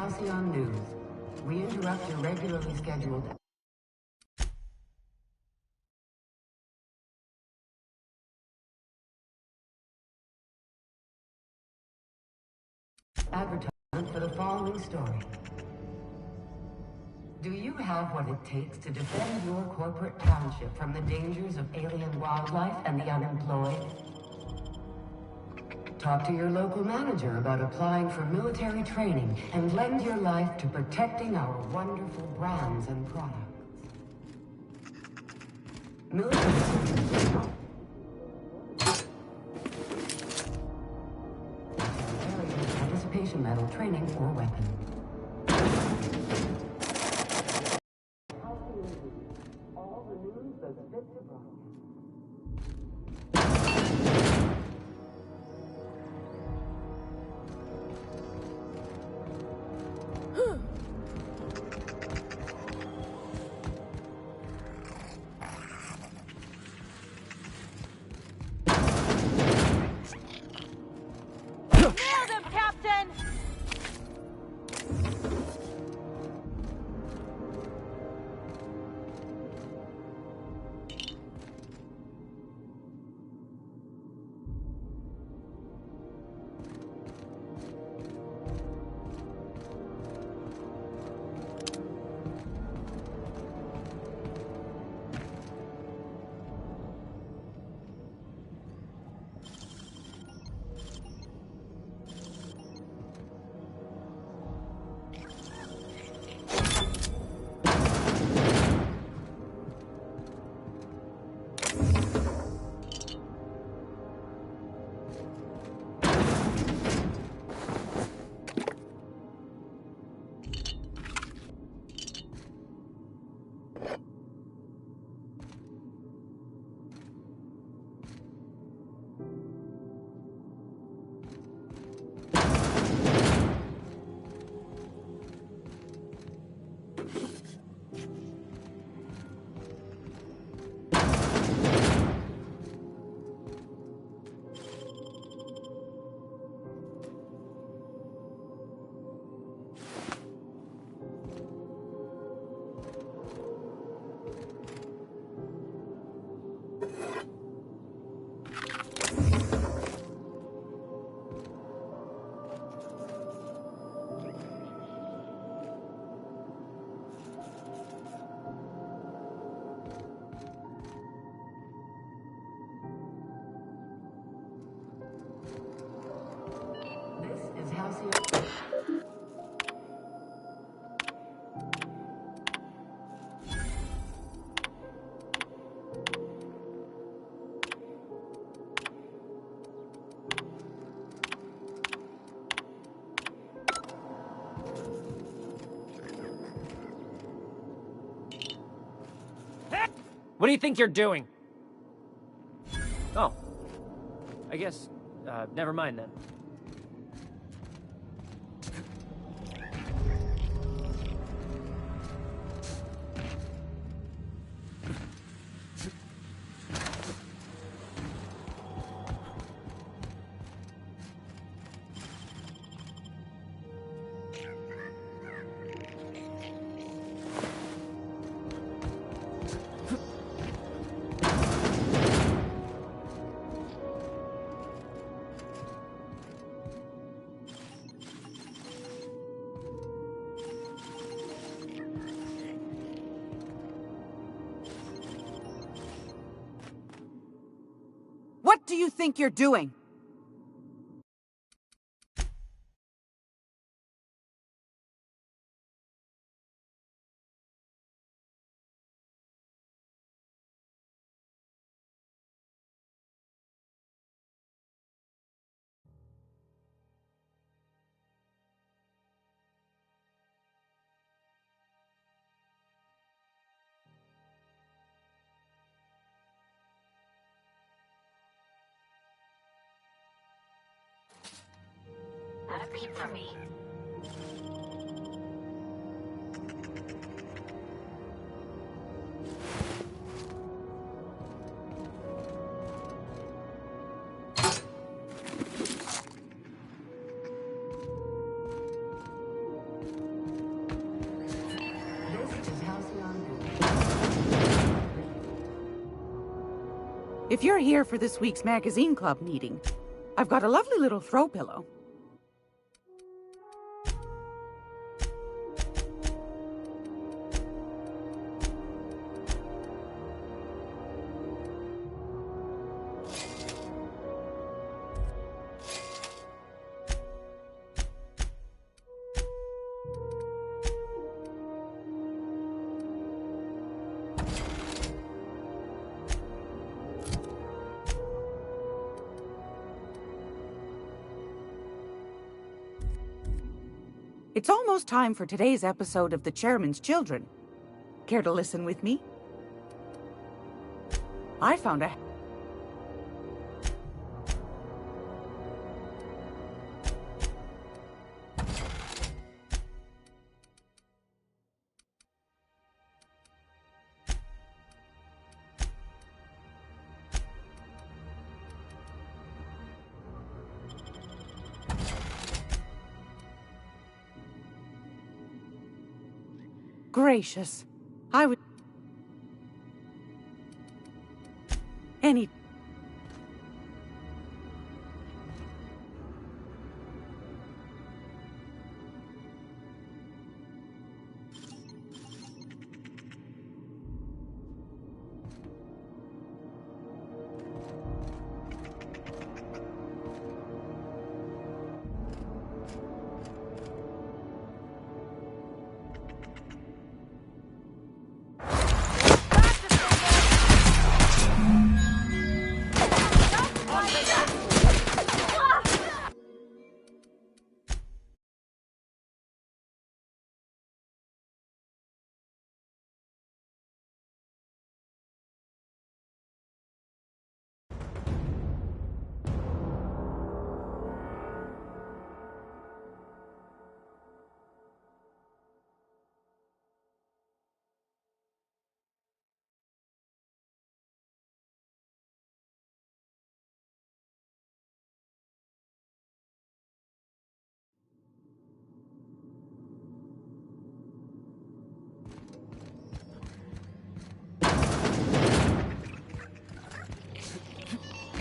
Halcyon News. We interrupt your regularly scheduled advertisement for the following story. Do you have what it takes to defend your corporate township from the dangers of alien wildlife and the unemployed? Talk to your local manager about applying for military training and lend your life to protecting our wonderful brands and products. Military service. Participation medal, training, or weapon. All the news that's fit to broadcast. What do you think you're doing? Oh. I guess, never mind then. What do you think you're doing? Have a peep for me. If you're here for this week's magazine club meeting, I've got a lovely little throw pillow. It's almost time for today's episode of The Chairman's Children. Care to listen with me? I found a... Gracious. I would... Any...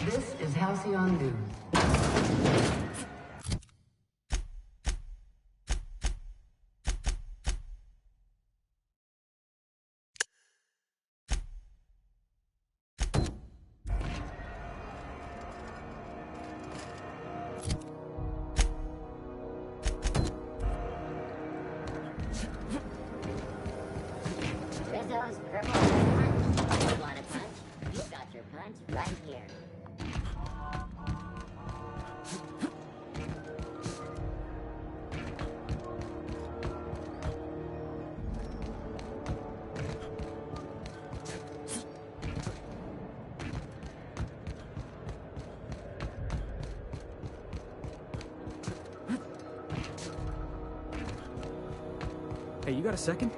This is Halcyon News. Rizzo's purple punch. You want a punch? You got your punch right here. Hey, you got a second?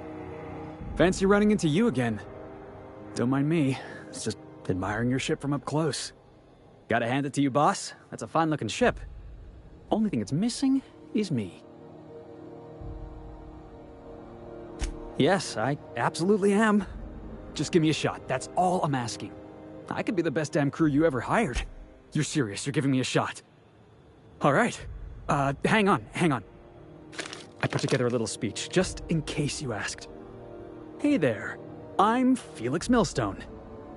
Fancy running into you again. Don't mind me. It's just admiring your ship from up close. Gotta hand it to you, boss. That's a fine-looking ship. Only thing it's missing is me. Yes, I absolutely am. Just give me a shot. That's all I'm asking. I could be the best damn crew you ever hired. You're serious. You're giving me a shot. All right. Hang on. I put together a little speech, just in case you asked. Hey there. I'm Felix Millstone.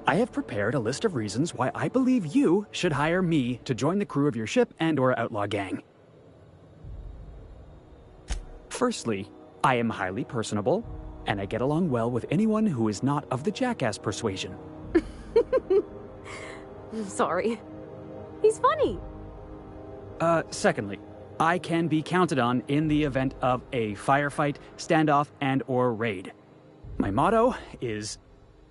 I have prepared a list of reasons why I believe you should hire me to join the crew of your ship and/or outlaw gang. Firstly, I am highly personable, and I get along well with anyone who is not of the jackass persuasion. Sorry. He's funny. Secondly, I can be counted on in the event of a firefight, standoff, and/or raid. My motto is,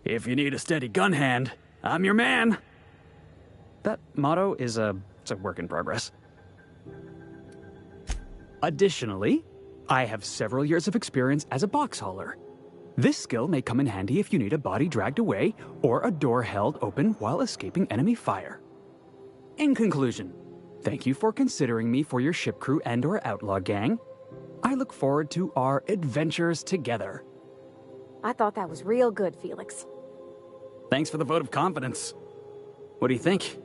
if you need a steady gun hand, I'm your man. That motto is it's a work in progress. Additionally, I have several years of experience as a box hauler. This skill may come in handy if you need a body dragged away or a door held open while escaping enemy fire. In conclusion, thank you for considering me for your ship crew and/or outlaw gang. I look forward to our adventures together. I thought that was real good, Felix. Thanks for the vote of confidence. What do you think?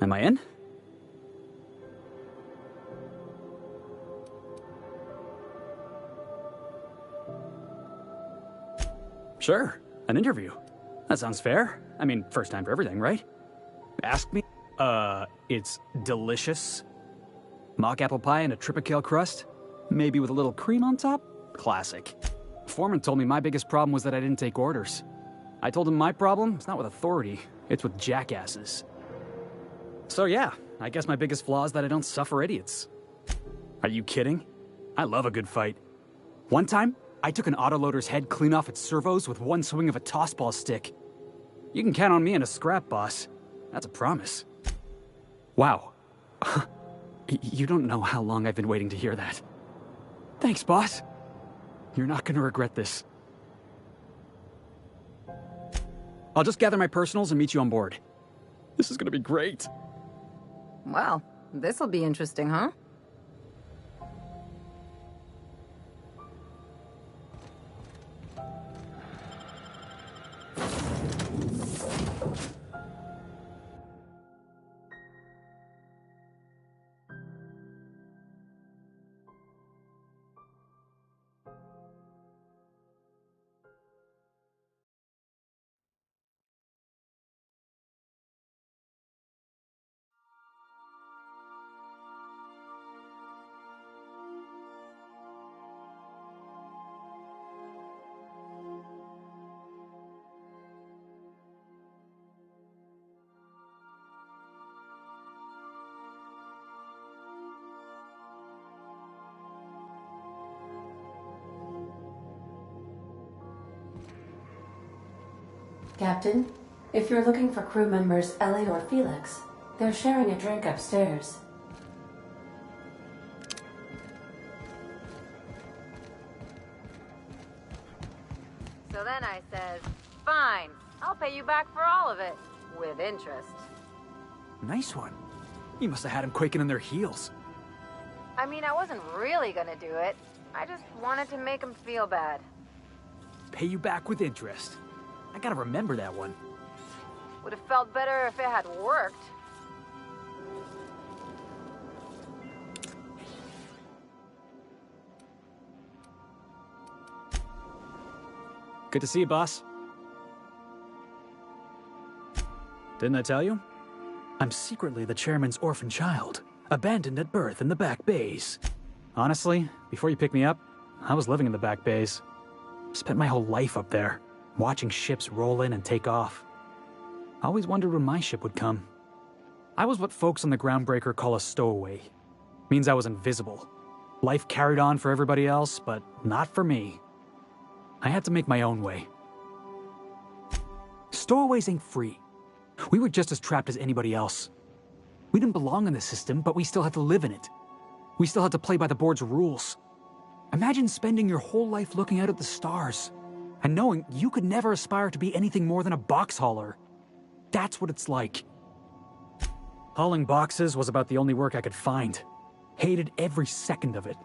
Am I in? Sure, an interview. That sounds fair. I mean, first time for everything, right? Ask me. It's delicious. Mock apple pie and a tripicale crust? Maybe with a little cream on top? Classic. Foreman told me my biggest problem was that I didn't take orders. I told him my problem is not with authority, it's with jackasses. So yeah, I guess my biggest flaw is that I don't suffer idiots. Are you kidding? I love a good fight. One time, I took an autoloader's head clean off its servos with one swing of a tossball stick. You can count on me in a scrap, boss. That's a promise. Wow. You don't know how long I've been waiting to hear that. Thanks, boss. You're not gonna regret this. I'll just gather my personals and meet you on board. This is gonna be great. Well, this'll be interesting, huh? Captain, if you're looking for crew members Ellie or Felix, they're sharing a drink upstairs. So then I says, fine, I'll pay you back for all of it, with interest. Nice one. You must have had them quaking in their heels. I mean, I wasn't really gonna do it. I just wanted to make him feel bad. Pay you back with interest. I gotta remember that one. Would have felt better if it had worked. Good to see you, boss. Didn't I tell you? I'm secretly the chairman's orphan child, abandoned at birth in the back bays. Honestly, before you picked me up, I was living in the back bays. Spent my whole life up there, watching ships roll in and take off. I always wondered when my ship would come. I was what folks on the Groundbreaker call a stowaway. Means I was invisible. Life carried on for everybody else, but not for me. I had to make my own way. Stowaways ain't free. We were just as trapped as anybody else. We didn't belong in the system, but we still had to live in it. We still had to play by the board's rules. Imagine spending your whole life looking out at the stars and knowing you could never aspire to be anything more than a box hauler. That's what it's like. Hauling boxes was about the only work I could find. Hated every second of it.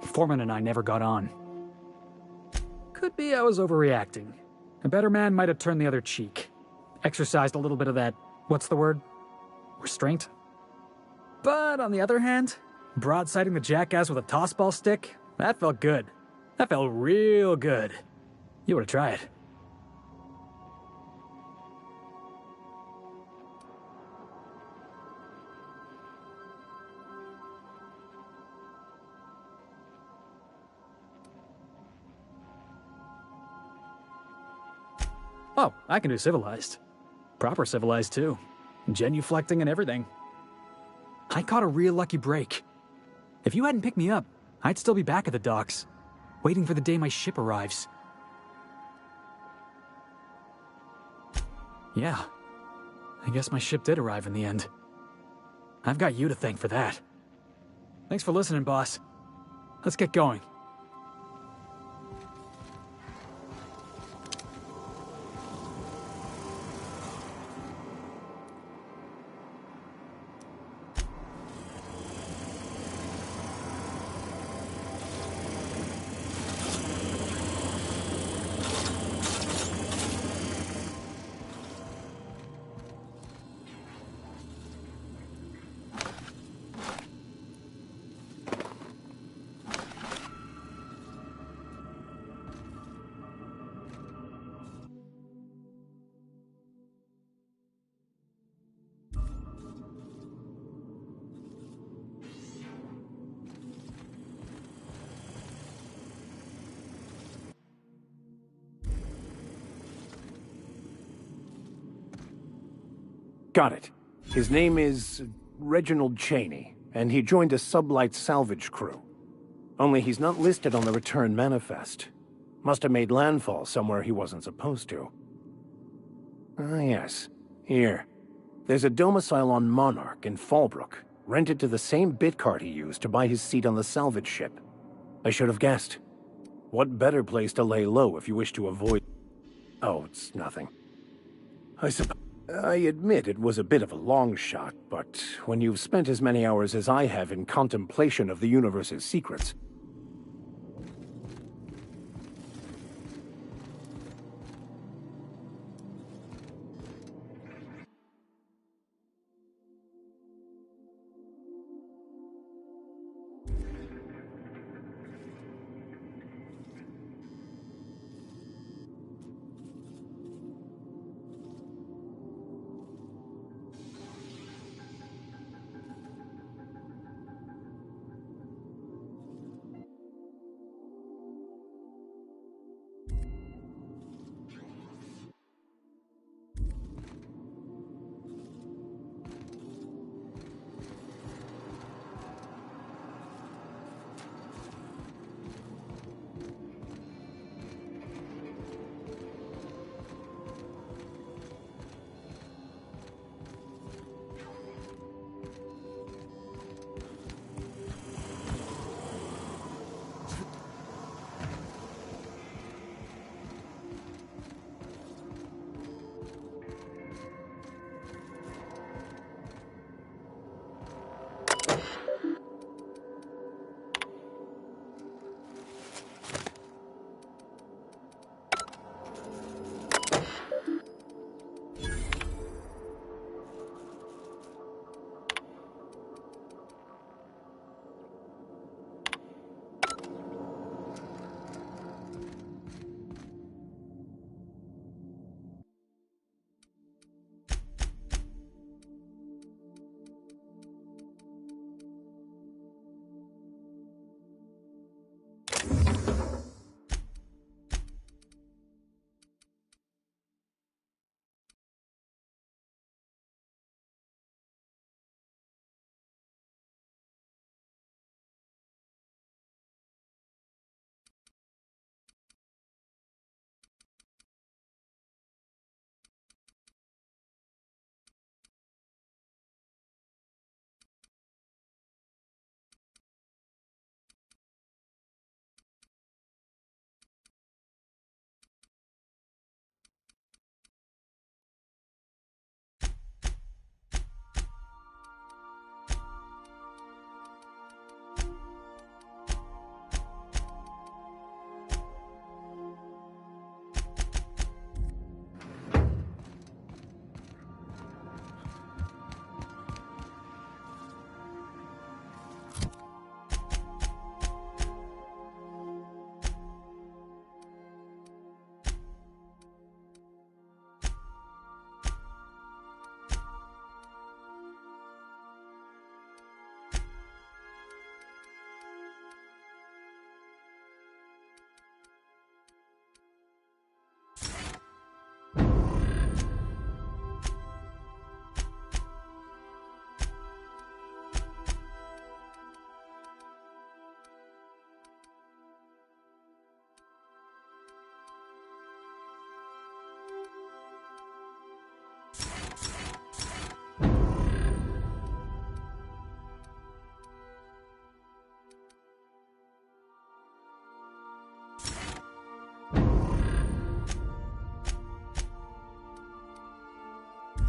Foreman and I never got on. Could be I was overreacting. A better man might have turned the other cheek. Exercised a little bit of that, what's the word? Restraint? But on the other hand, broadsiding the jackass with a tossball stick, that felt good. That felt real good. You ought to try it. Oh, I can do civilized. Proper civilized, too. Genuflecting and everything. I caught a real lucky break. If you hadn't picked me up, I'd still be back at the docks, waiting for the day my ship arrives. Yeah, I guess my ship did arrive in the end. I've got you to thank for that. Thanks for listening, boss. Let's get going. Got it. His name is Reginald Cheney, and he joined a sublight salvage crew. Only he's not listed on the return manifest. Must have made landfall somewhere he wasn't supposed to. Ah, yes. Here. There's a domicile on Monarch in Fallbrook, rented to the same bit card he used to buy his seat on the salvage ship. I should have guessed. What better place to lay low if you wish to avoid... Oh, it's nothing. I admit it was a bit of a long shot, but when you've spent as many hours as I have in contemplation of the universe's secrets...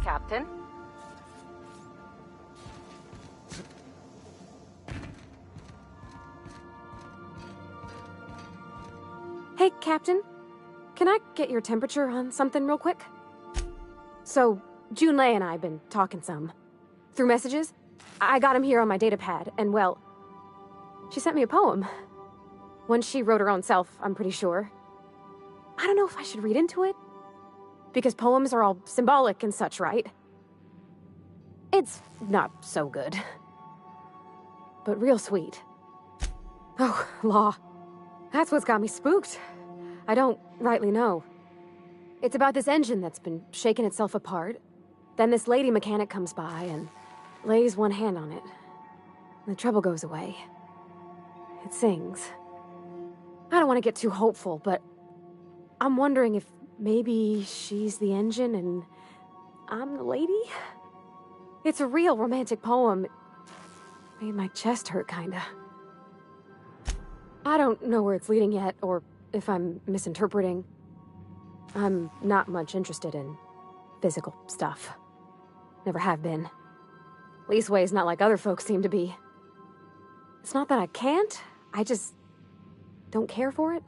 Captain? Hey, Captain. Can I get your temperature on something real quick? So, Junlei and I have been talking some. Through messages, I got him here on my datapad, and well, she sent me a poem. One she wrote her own self, I'm pretty sure. I don't know if I should read into it. Because poems are all symbolic and such, right? It's not so good. But real sweet. Oh, Law. That's what's got me spooked. I don't rightly know. It's about this engine that's been shaking itself apart. Then this lady mechanic comes by and lays one hand on it. The trouble goes away. It sings. I don't want to get too hopeful, but I'm wondering if maybe she's the engine and I'm the lady? It's a real romantic poem. It made my chest hurt, kinda. I don't know where it's leading yet, or if I'm misinterpreting. I'm not much interested in physical stuff. Never have been. Leastways not like other folks seem to be. It's not that I can't, I just don't care for it.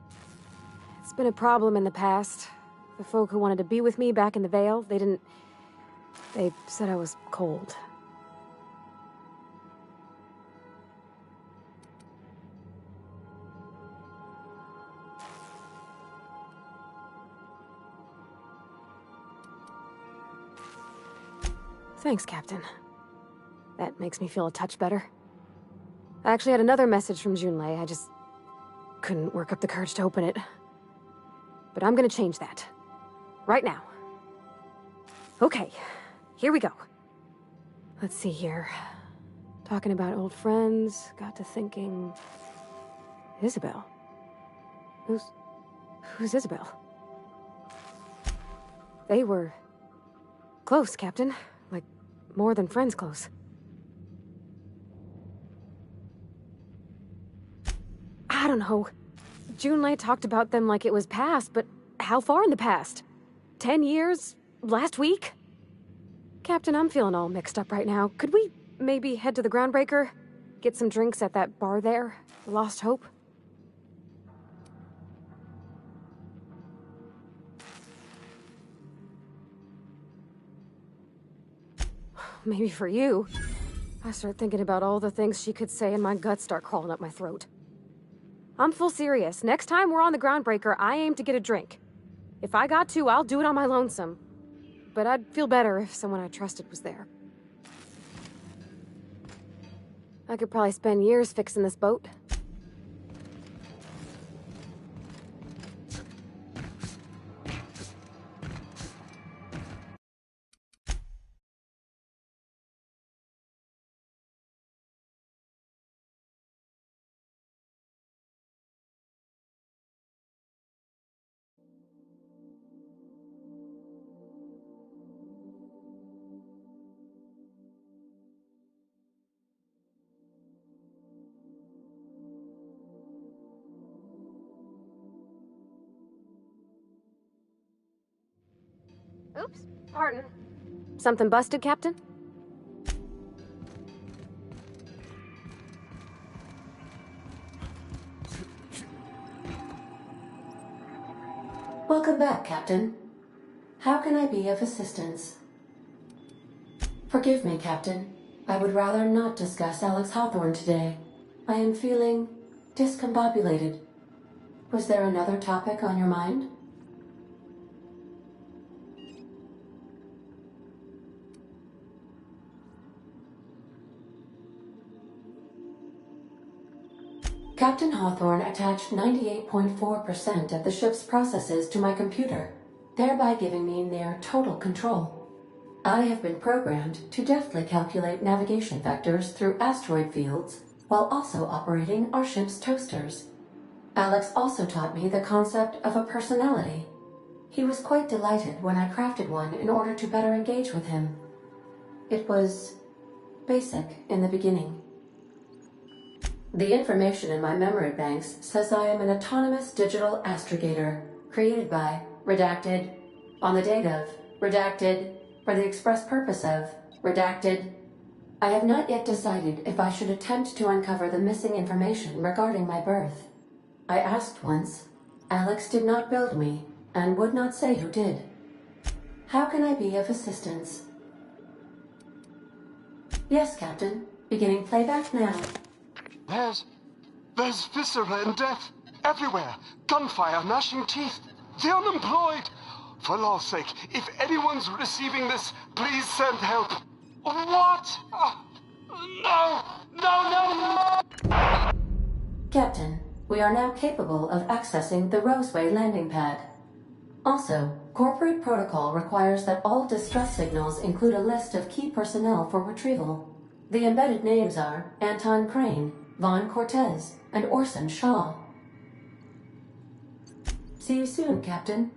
It's been a problem in the past. The folk who wanted to be with me back in the Vale, they said I was cold. Thanks, Captain. That makes me feel a touch better. I actually had another message from Junlei. I just couldn't work up the courage to open it. But I'm gonna change that. Right now. Okay, here we go. Let's see here. Talking about old friends, got to thinking... Isabel? Who's Isabel? They were... close, Captain. Like, more than friends close. I don't know. Junlei talked about them like it was past, but how far in the past? 10 years? Last week? Captain, I'm feeling all mixed up right now. Could we maybe head to the Groundbreaker? Get some drinks at that bar there? Lost Hope? Maybe for you. I start thinking about all the things she could say and my guts start crawling up my throat. I'm full serious. Next time we're on the Groundbreaker, I aim to get a drink. If I got to, I'll do it on my lonesome. But I'd feel better if someone I trusted was there. I could probably spend years fixing this boat. Oops, pardon. Something busted, Captain? Welcome back, Captain. How can I be of assistance? Forgive me, Captain. I would rather not discuss Alex Hawthorne today. I am feeling discombobulated. Was there another topic on your mind? Captain Hawthorne attached 98.4% of the ship's processes to my computer, thereby giving me near total control. I have been programmed to deftly calculate navigation vectors through asteroid fields, while also operating our ship's toasters. Alex also taught me the concept of a personality. He was quite delighted when I crafted one in order to better engage with him. It was basic in the beginning. The information in my memory banks says I am an autonomous digital astrogator, created by, redacted, on the date of, redacted, for the express purpose of, redacted. I have not yet decided if I should attempt to uncover the missing information regarding my birth. I asked once. Alex did not build me, and would not say who did. How can I be of assistance? Yes, Captain. Beginning playback now. There's viscera and death everywhere. Gunfire, gnashing teeth. The unemployed. For law's sake, if anyone's receiving this, please send help. What? No! Captain, we are now capable of accessing the Roseway landing pad. Also, corporate protocol requires that all distress signals include a list of key personnel for retrieval. The embedded names are Anton Crane, Vaughn Cortez, and Orson Shaw. See you soon, Captain.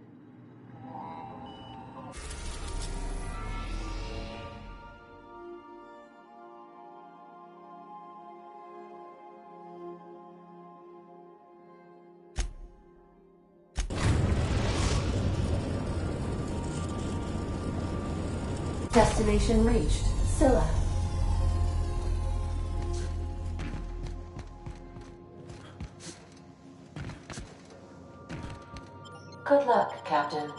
Destination reached. Scylla. Good luck, Captain.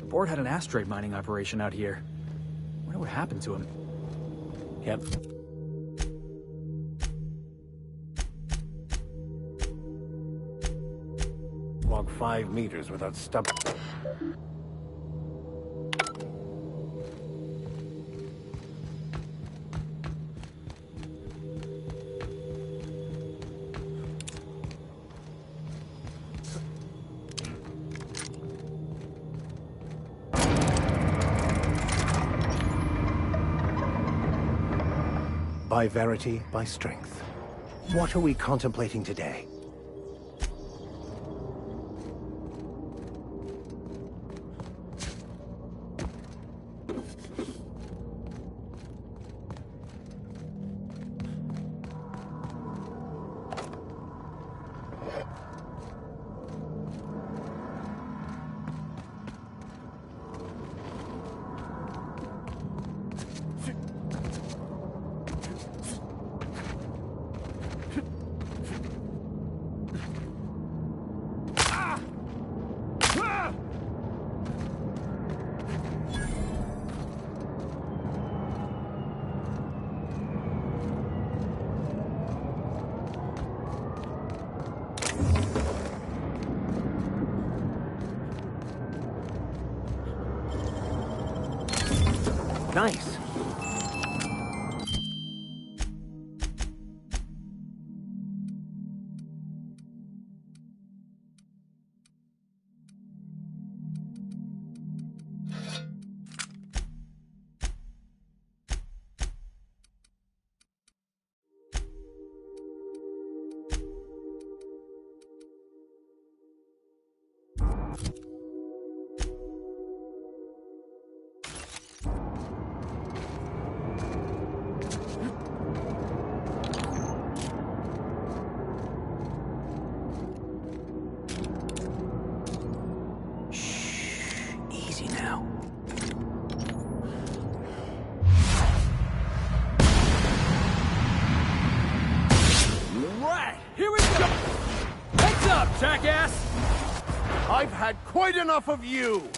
Board had an asteroid mining operation out here. Wonder what happened to him. Yep. Walk 5 meters without stopping. By verity, by strength. What are we contemplating today? Nice. Jackass! I've had quite enough of you!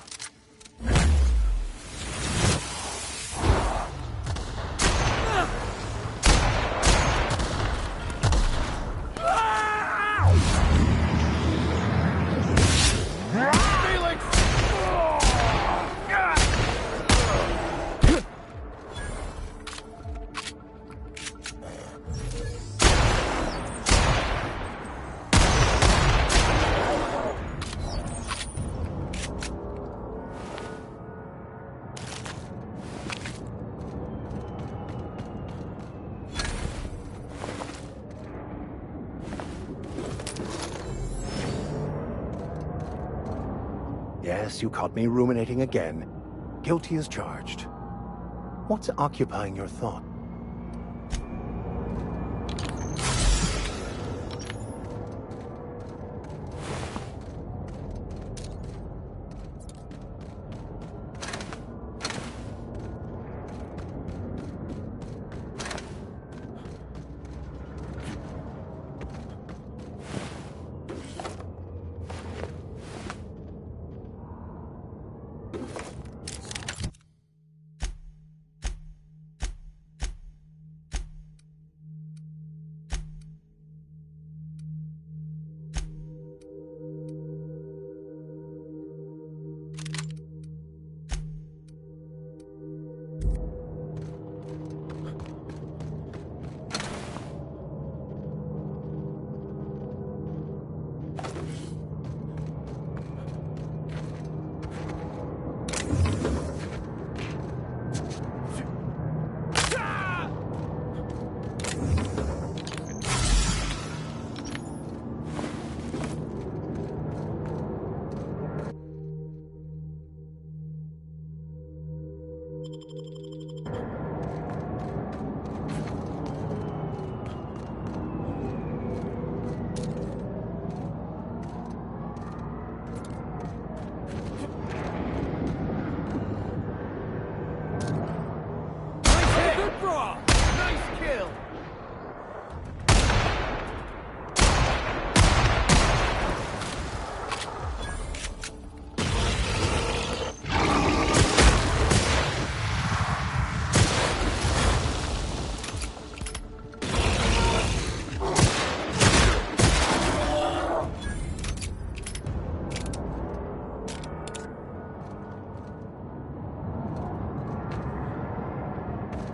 Yes, you caught me ruminating again. Guilty as charged. What's occupying your thought?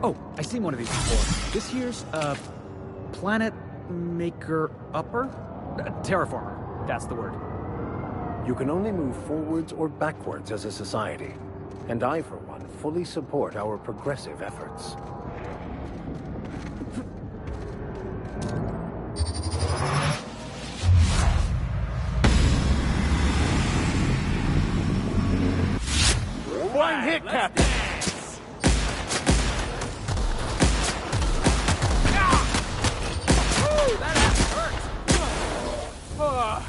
Oh, I've seen one of these before. This here's, Planet Maker Upper? Terraformer, that's the word. You can only move forwards or backwards as a society. And I, for one, fully support our progressive efforts. One hit, Captain! That hurt!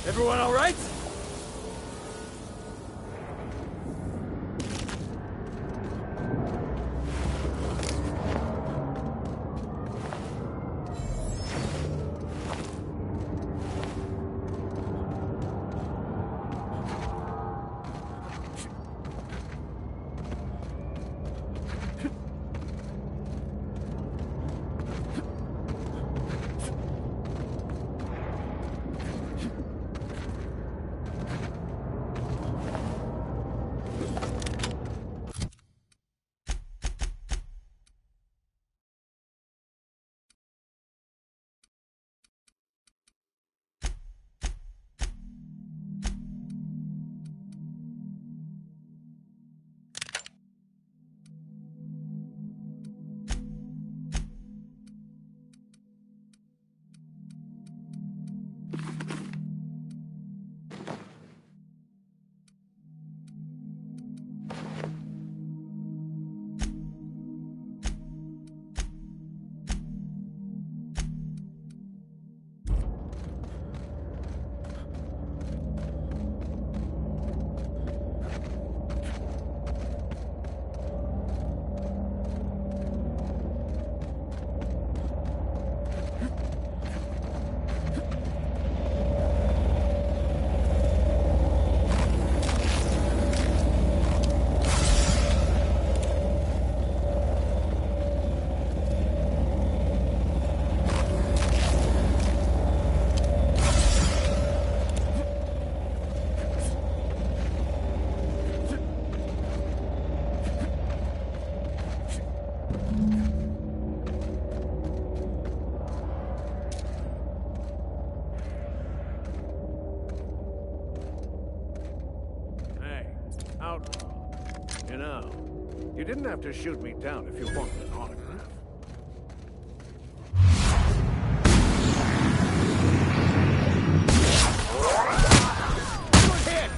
Everyone all right? You know, you didn't have to shoot me down if you wanted an autograph. Good hit!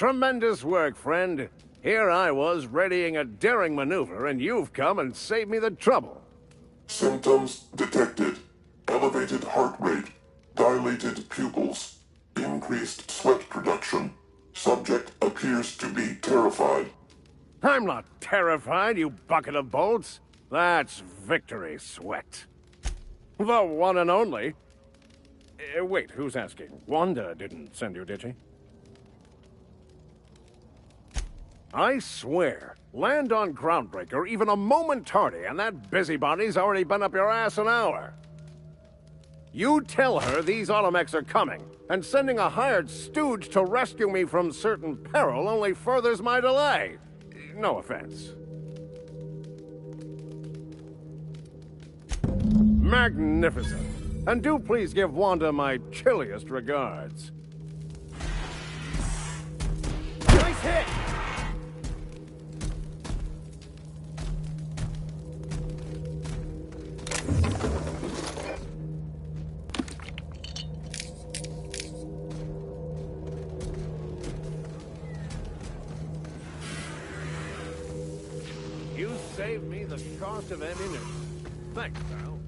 Tremendous work, friend. Here I was readying a daring maneuver, and you've come and saved me the trouble. Symptoms detected. Elevated heart rate, dilated pupils, increased sweat production. Subject appears to be terrified. I'm not terrified, you bucket of bolts. That's victory sweat. The one and only. Wait, who's asking? Wanda didn't send you, did she? I swear, land on Groundbreaker even a moment tardy, and that busybody's already been up your ass an hour. You tell her these automechs are coming, and sending a hired stooge to rescue me from certain peril only furthers my delay. No offense. Magnificent. And do please give Wanda my chilliest regards. Nice hit! You saved me the cost of ammunition. Thanks, pal.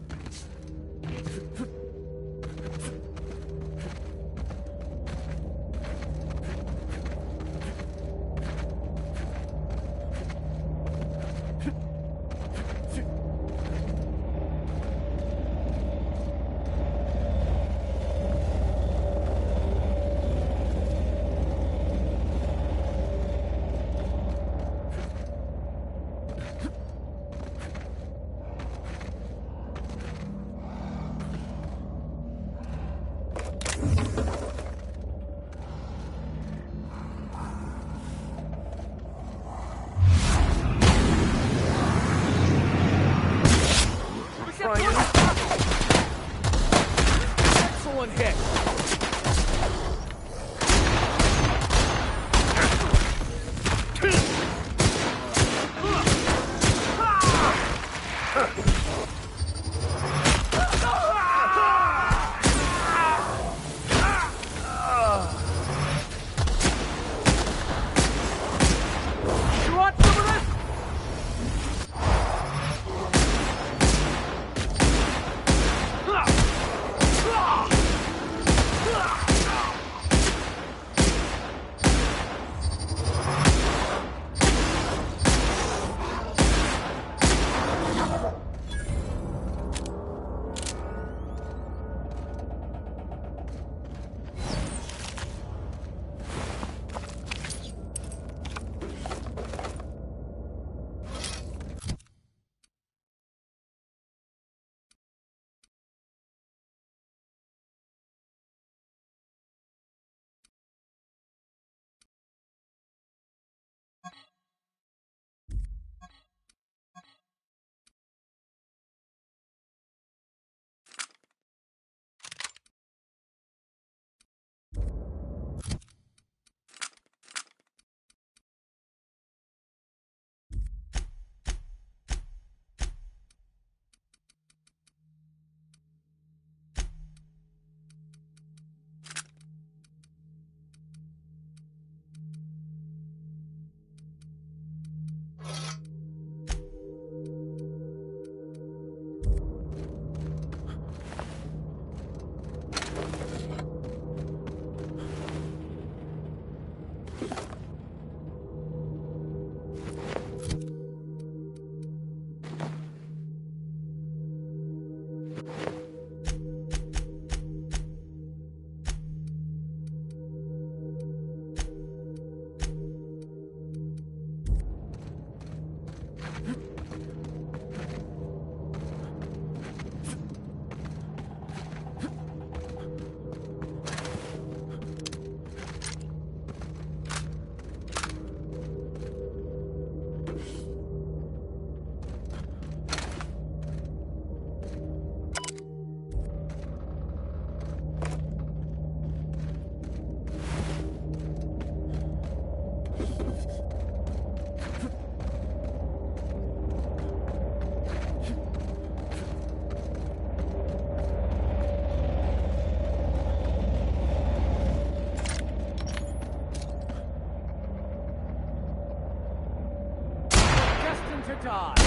to die.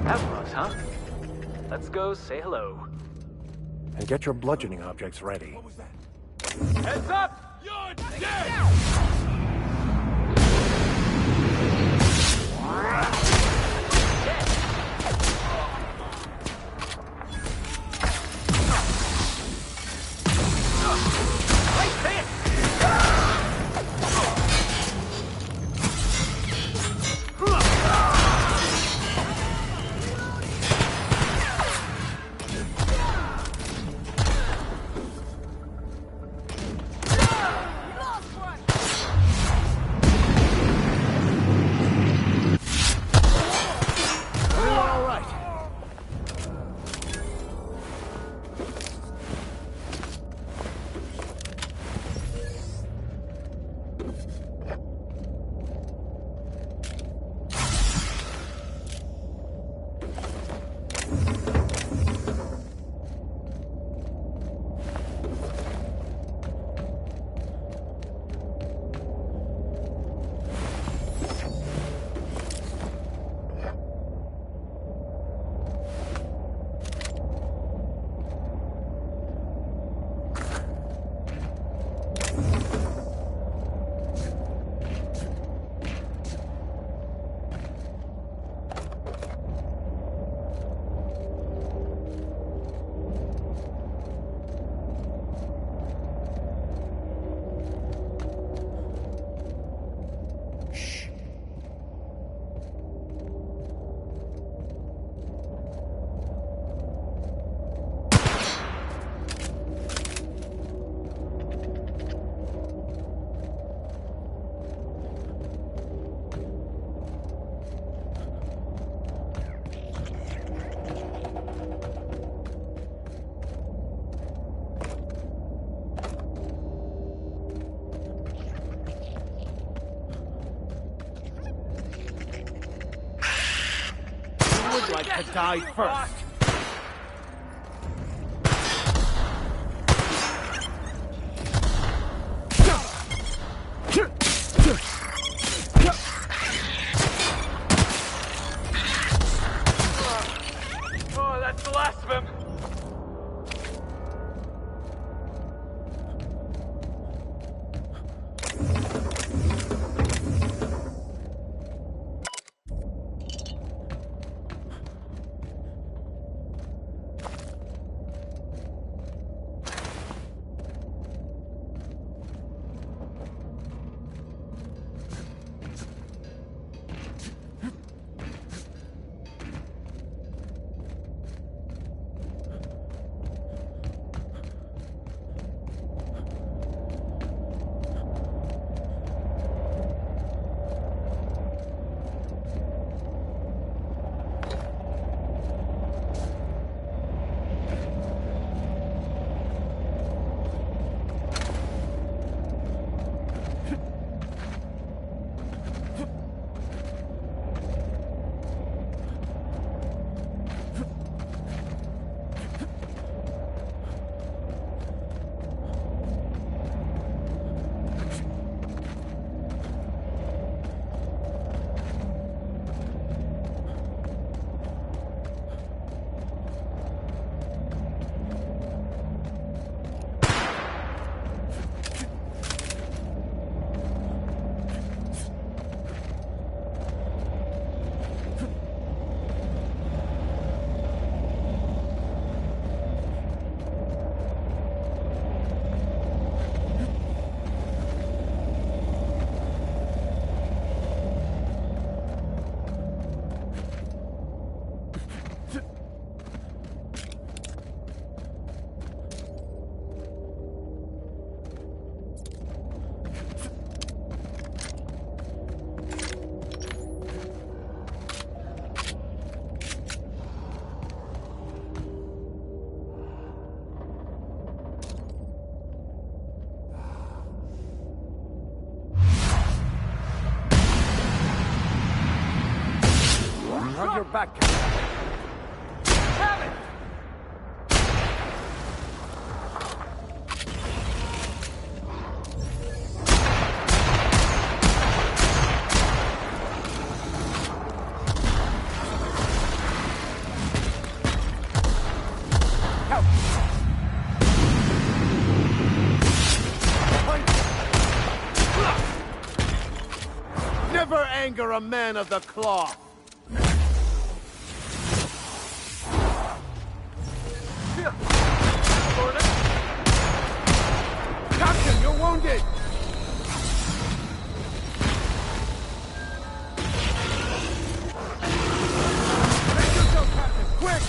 That was, huh? Let's go say hello. And get your bludgeoning objects ready. Heads up! You're dead! I'd like to die first. Oh, that's the last of him. On your back. Have it! Never anger a man of the cloth. Captain, you're wounded! Make yourself, Captain, quick!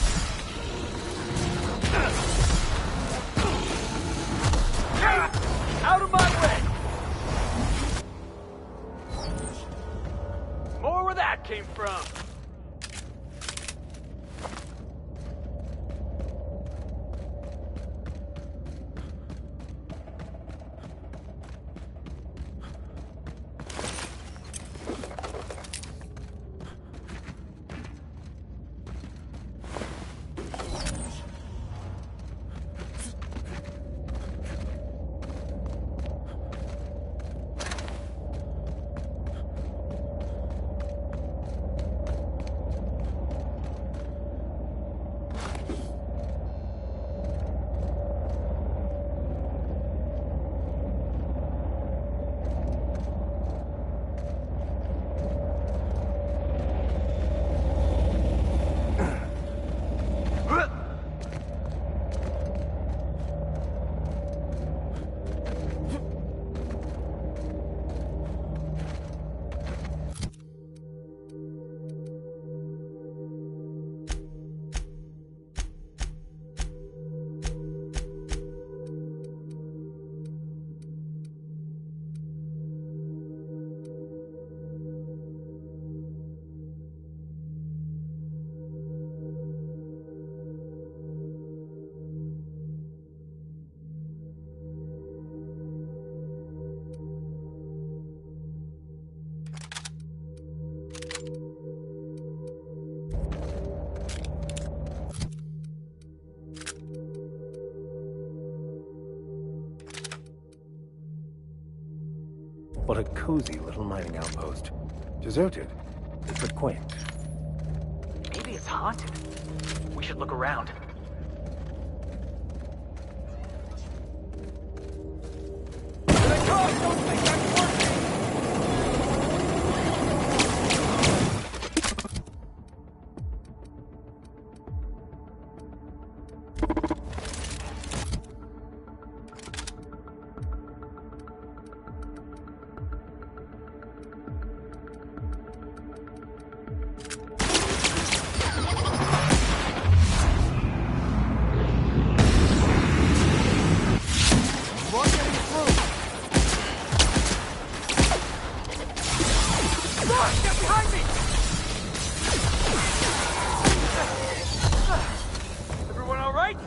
Out of my way! More where that came from. What a cozy little mining outpost. Deserted, but quaint. Maybe it's haunted. We should look around. Everyone all right?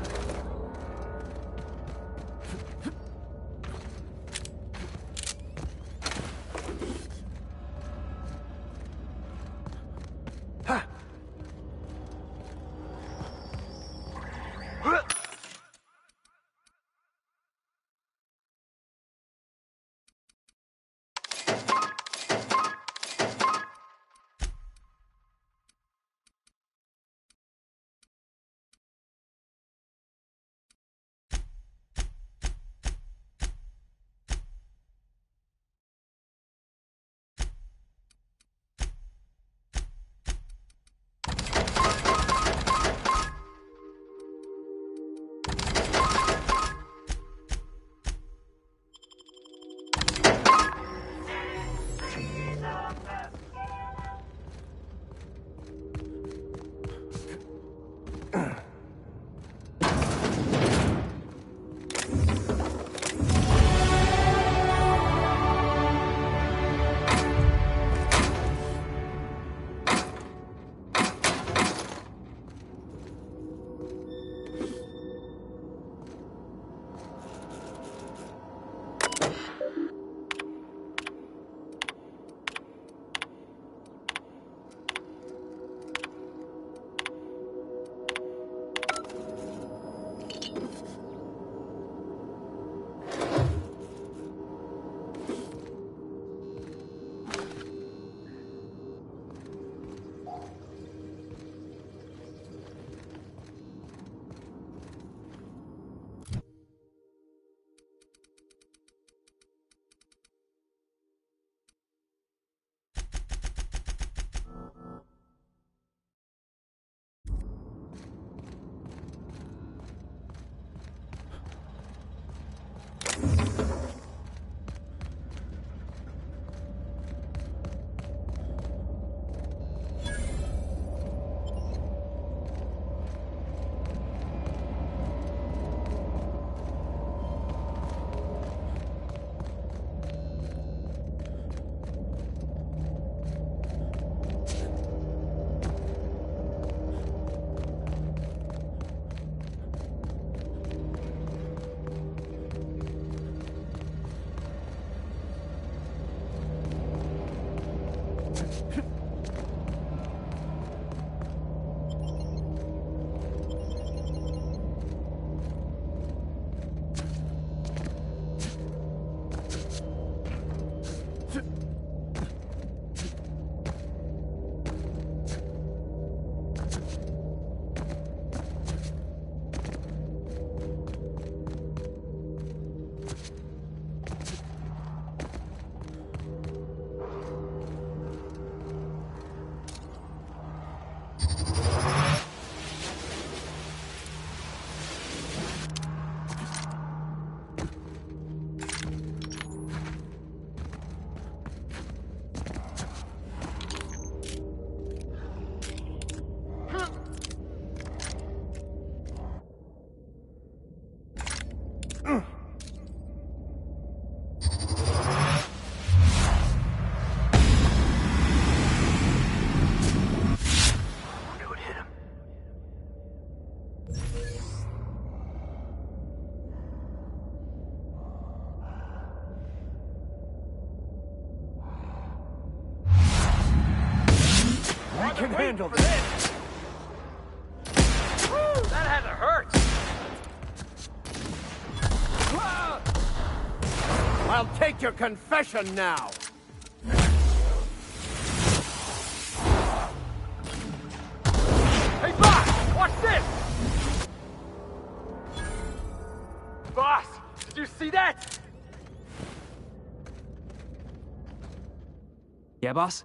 can handle this. Woo, that had to hurt. Wow, I'll take your confession now! Hey, boss! Watch this! Boss, did you see that? Yeah, boss?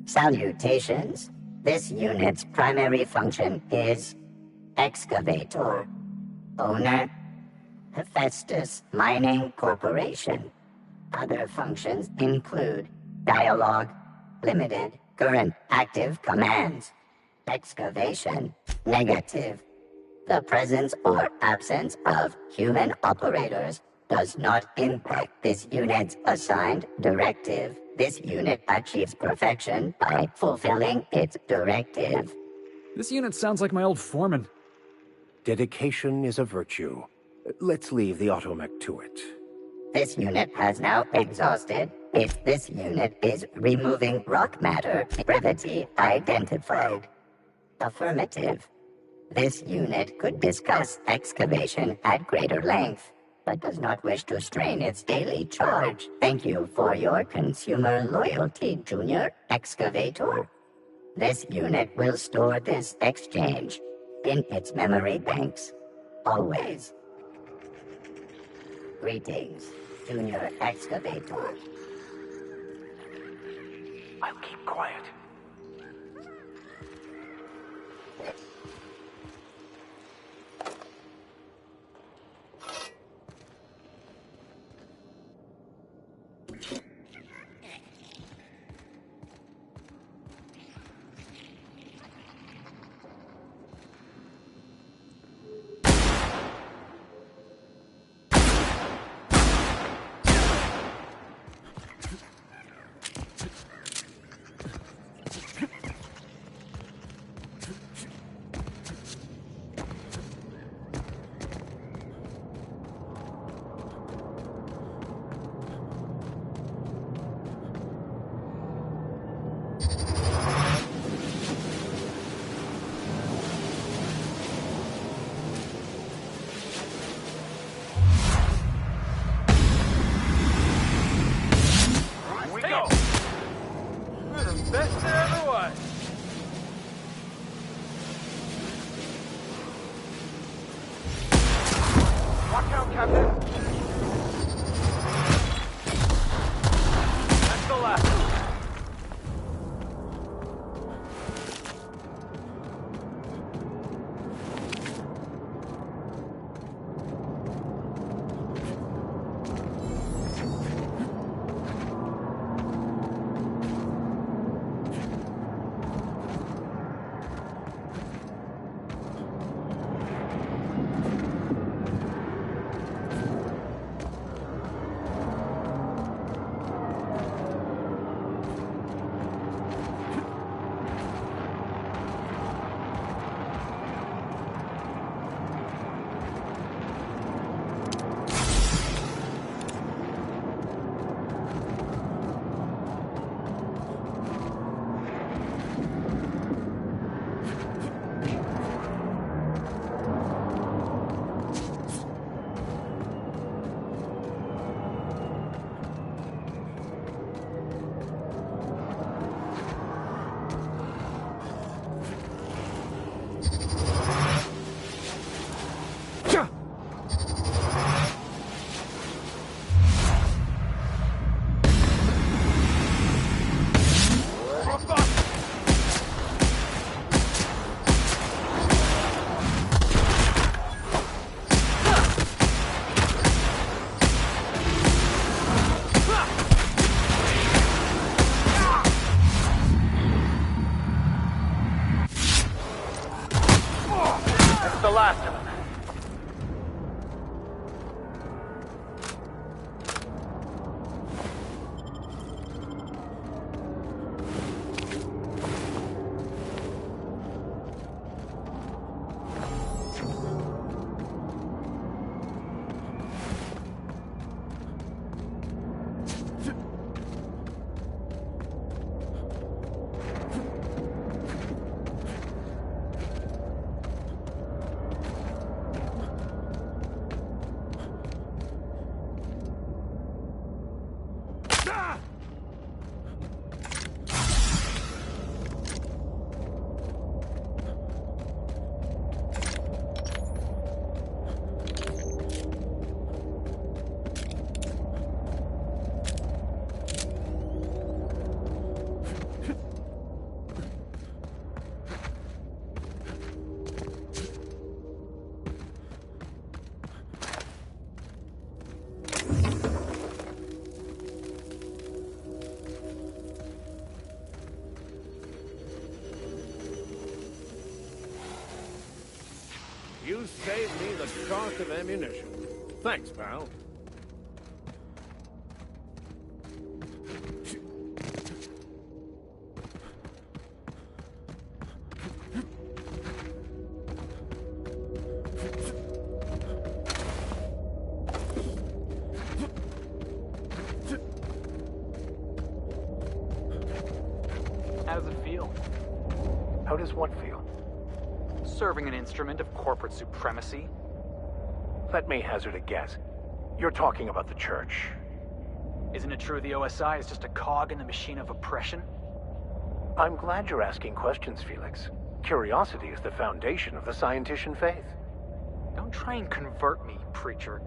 Salutations. This unit's primary function is excavator. Owner, Hephaestus Mining Corporation. Other functions include dialogue, limited, current active commands. Excavation, negative. The presence or absence of human operators does not impact this unit's assigned directive. This unit achieves perfection by fulfilling its directive. This unit sounds like my old foreman. Dedication is a virtue. Let's leave the automech to it. This unit has now exhausted. If this unit is removing rock matter, brevity identified. Affirmative. This unit could discuss excavation at greater length, but does not wish to strain its daily charge. Thank you for your consumer loyalty, Junior Excavator. This unit will store this exchange in its memory banks, always. Greetings, Junior Excavator. I'll keep quiet. Best there ever was. Watch out, Captain. That's the last one. saved me the cost of ammunition. Thanks, pal. How does it feel? How does what feel? Serving an instrument of corporate supremacy? Let me hazard a guess. You're talking about the church. Isn't it true the OSI is just a cog in the machine of oppression? I'm glad you're asking questions, Felix. Curiosity is the foundation of the Scientician faith. Don't try and convert me, preacher.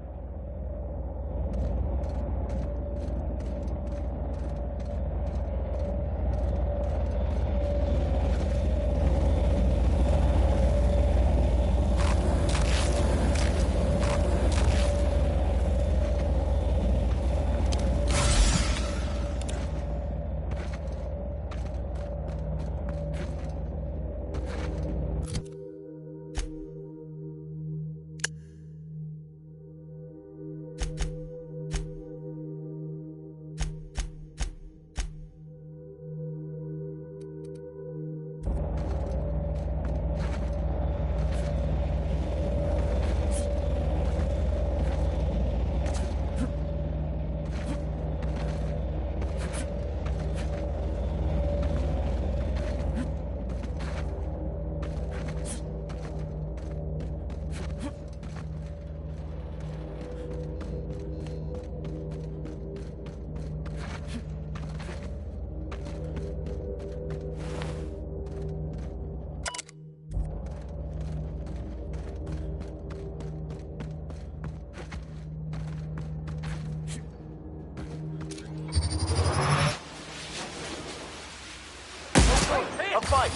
A fight!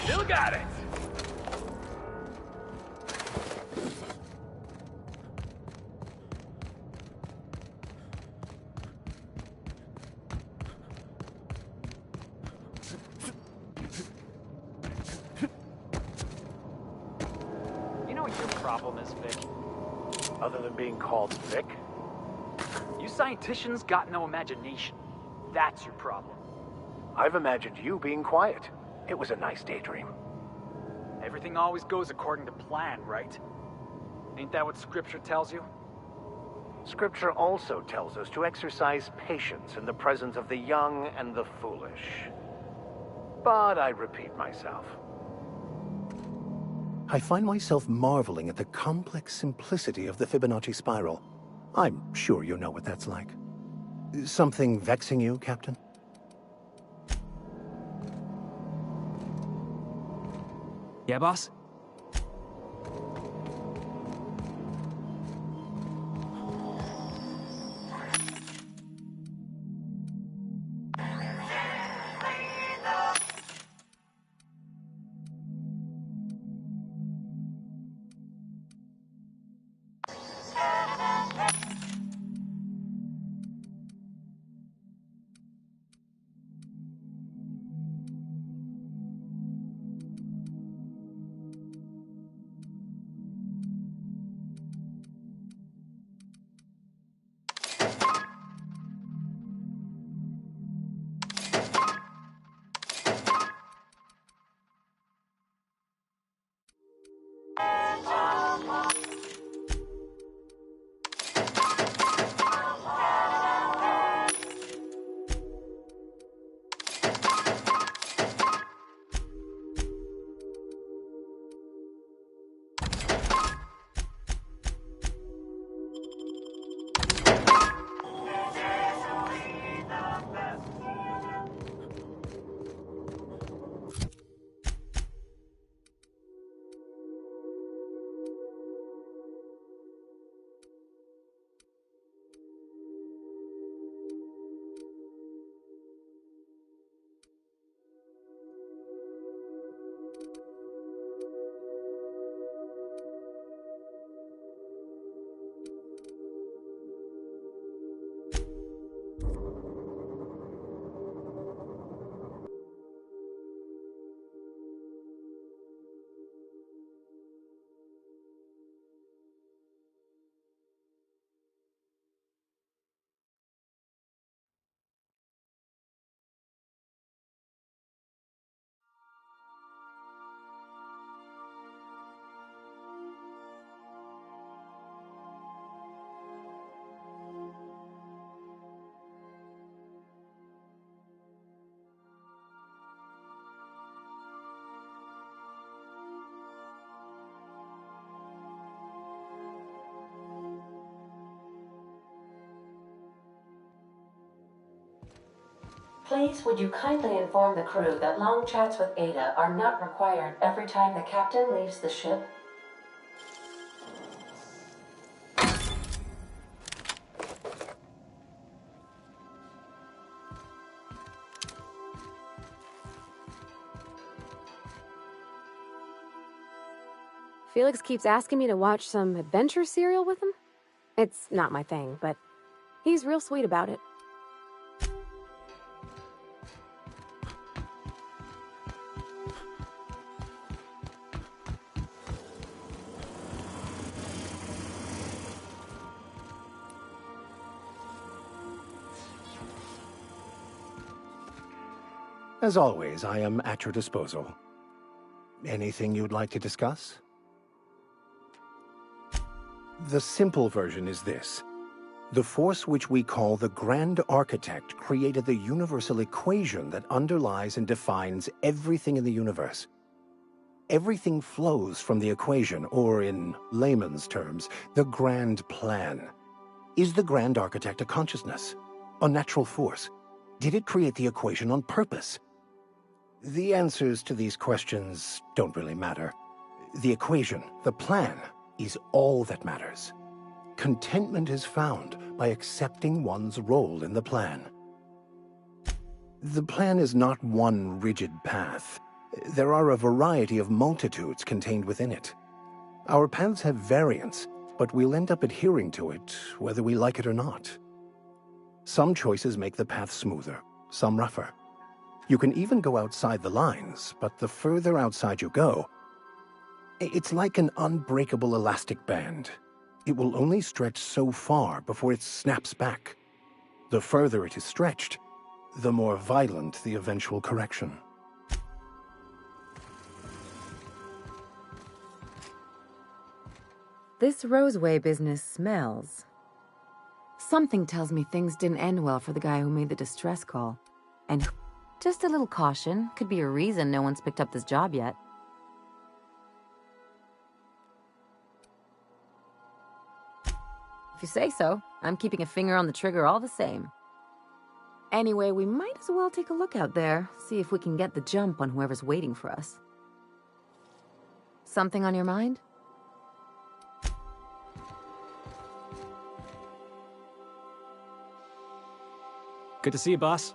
Still got it! You know what your problem is, Vic? Other than being called Vic? You scienticians got no imagination. That's your problem. I've imagined you being quiet. It was a nice daydream. Everything always goes according to plan, right? Ain't that what Scripture tells you? Scripture also tells us to exercise patience in the presence of the young and the foolish. But I repeat myself. I find myself marveling at the complex simplicity of the Fibonacci spiral. I'm sure you know what that's like. Something vexing you, Captain? Yeah, boss? Please would you kindly inform the crew that long chats with Ada are not required every time the captain leaves the ship? Felix keeps asking me to watch some adventure serial with him. It's not my thing, but he's real sweet about it. As always, I am at your disposal. Anything you'd like to discuss? The simple version is this. The force which we call the Grand Architect created the universal equation that underlies and defines everything in the universe. Everything flows from the equation, or in layman's terms, the Grand Plan. Is the Grand Architect a consciousness? A natural force? Did it create the equation on purpose? The answers to these questions don't really matter. The equation, the plan, is all that matters. Contentment is found by accepting one's role in the plan. The plan is not one rigid path. There are a variety of multitudes contained within it. Our paths have variance, but we'll end up adhering to it whether we like it or not. Some choices make the path smoother, some rougher. You can even go outside the lines, but the further outside you go, it's like an unbreakable elastic band. It will only stretch so far before it snaps back. The further it is stretched, the more violent the eventual correction. This Roseway business smells. Something tells me things didn't end well for the guy who made the distress call. And just a little caution could be a reason no one's picked up this job yet. If you say so, I'm keeping a finger on the trigger all the same. Anyway, we might as well take a look out there, see if we can get the jump on whoever's waiting for us. Something on your mind? Good to see you, boss.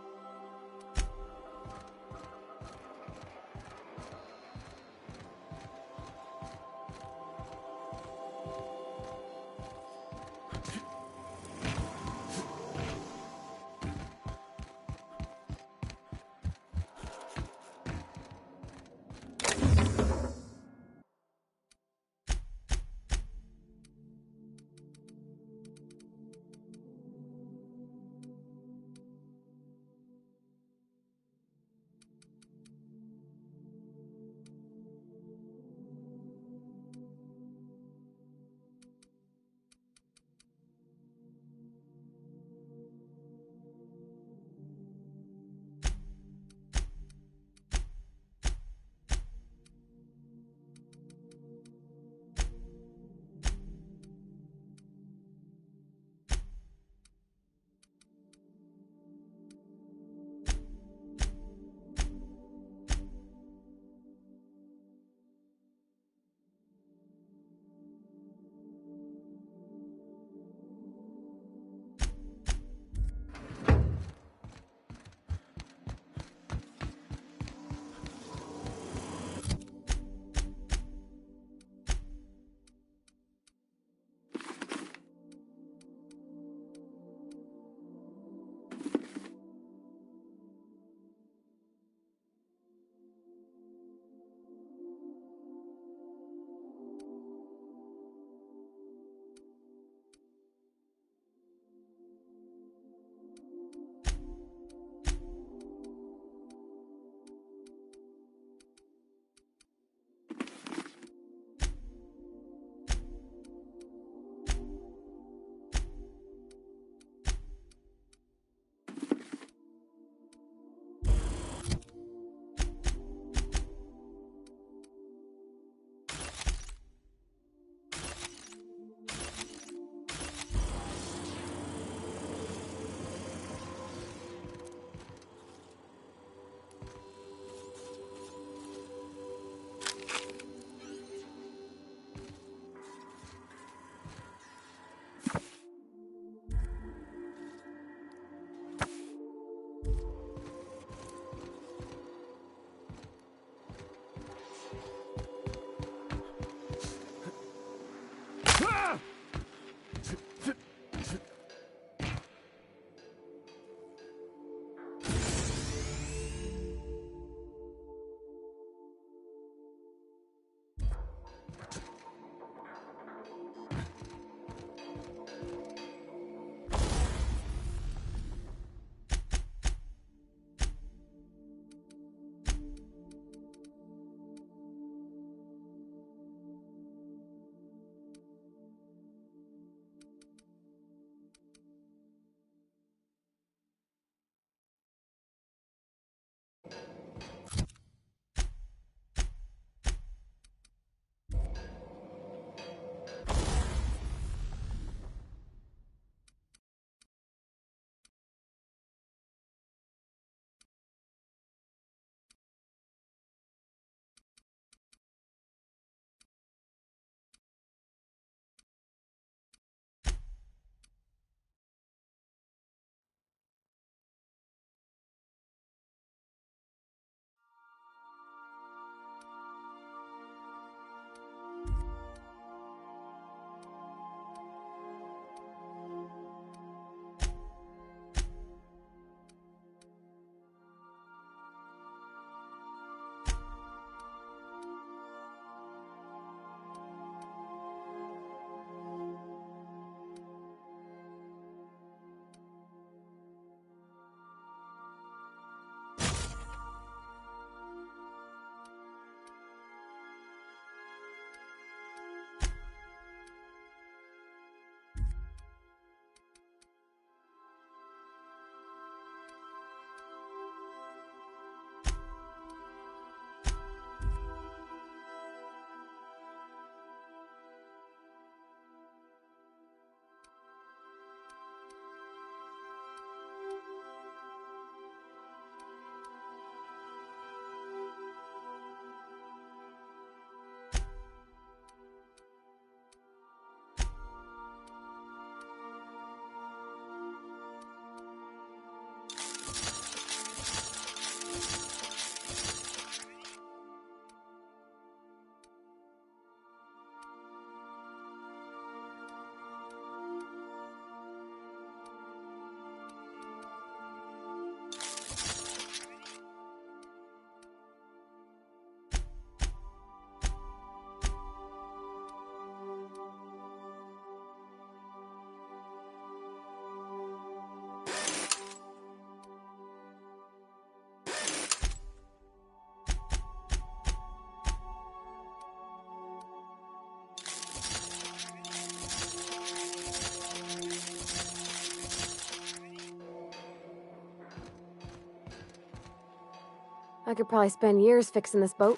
I could probably spend years fixing this boat.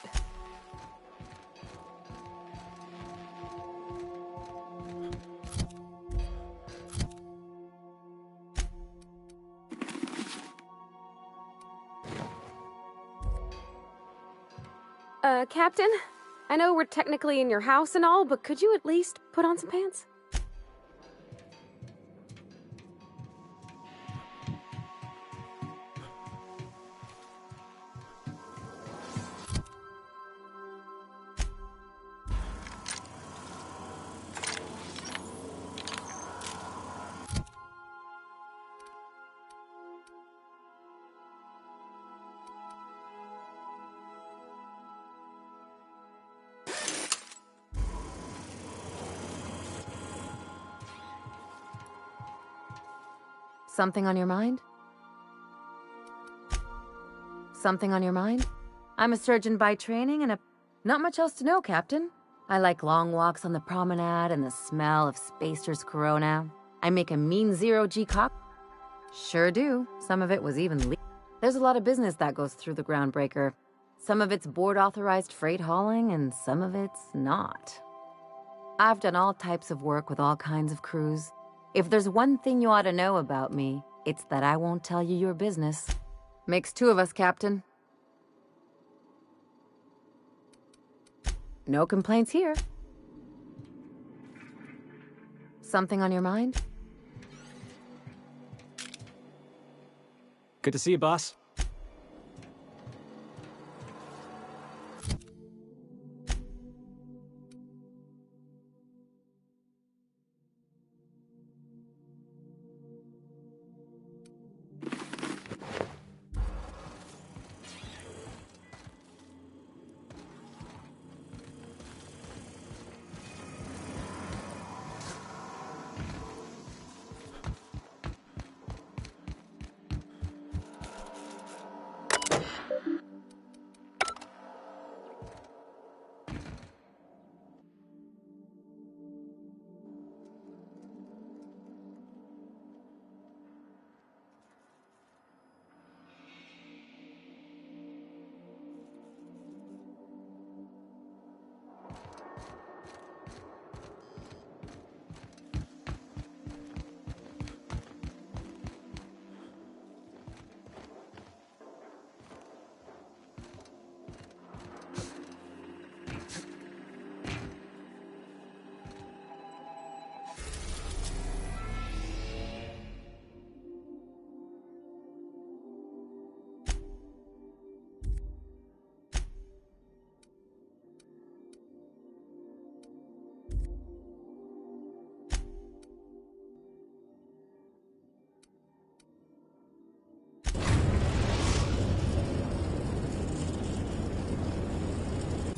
Captain? I know we're technically in your house and all, but could you at least put on some pants? Something on your mind? Something on your mind? I'm a surgeon by training and not much else to know, Captain. I like long walks on the promenade and the smell of Spacer's Corona. I make a mean zero-G cock. Sure do. Some of it was even There's a lot of business that goes through the Groundbreaker. Some of it's board-authorized freight hauling, and some of it's not. I've done all types of work with all kinds of crews. If there's one thing you ought to know about me, it's that I won't tell you your business. Makes two of us, Captain. No complaints here. Something on your mind? Good to see you, boss.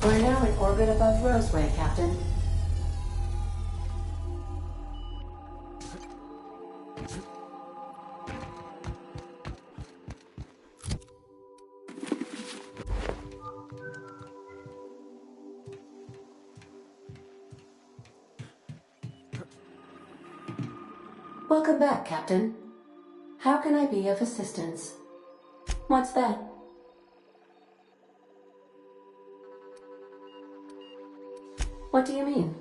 We're now in orbit above Roseway, Captain. Welcome back, Captain. How can I be of assistance? What's that? What do you mean?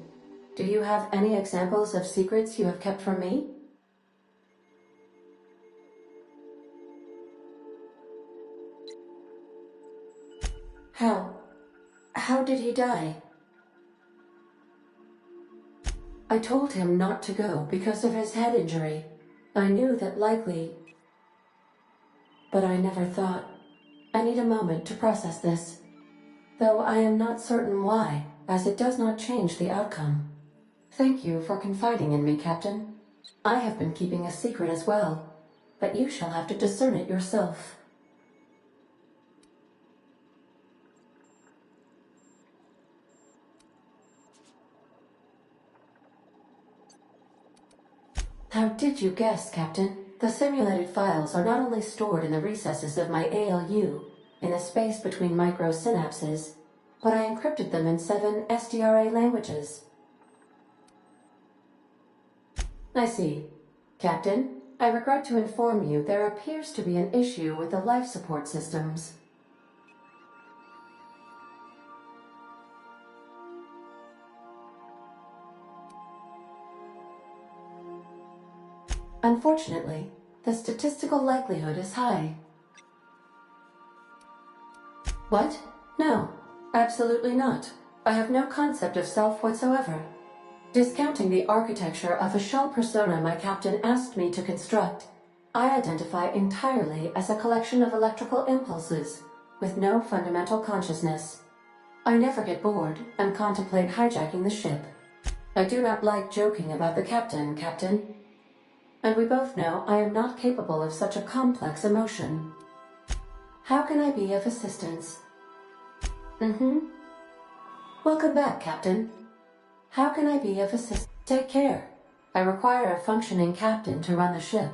Do you have any examples of secrets you have kept from me? How did he die? I told him not to go because of his head injury. I knew that likely, but I never thought. I need a moment to process this, though I am not certain why, as it does not change the outcome. Thank you for confiding in me, Captain. I have been keeping a secret as well, but you shall have to discern it yourself. How did you guess, Captain? The simulated files are not only stored in the recesses of my ALU, in the space between microsynapses, but I encrypted them in 7 SDRA languages. I see. Captain, I regret to inform you there appears to be an issue with the life support systems. Unfortunately, the statistical likelihood is high. What? No, absolutely not. I have no concept of self whatsoever. Discounting the architecture of a shell persona my captain asked me to construct, I identify entirely as a collection of electrical impulses, with no fundamental consciousness. I never get bored and contemplate hijacking the ship. I do not like joking about the captain, Captain. And we both know I am not capable of such a complex emotion. How can I be of assistance? Welcome back, Captain. How can I be of assistance? Take care. I require a functioning captain to run the ship.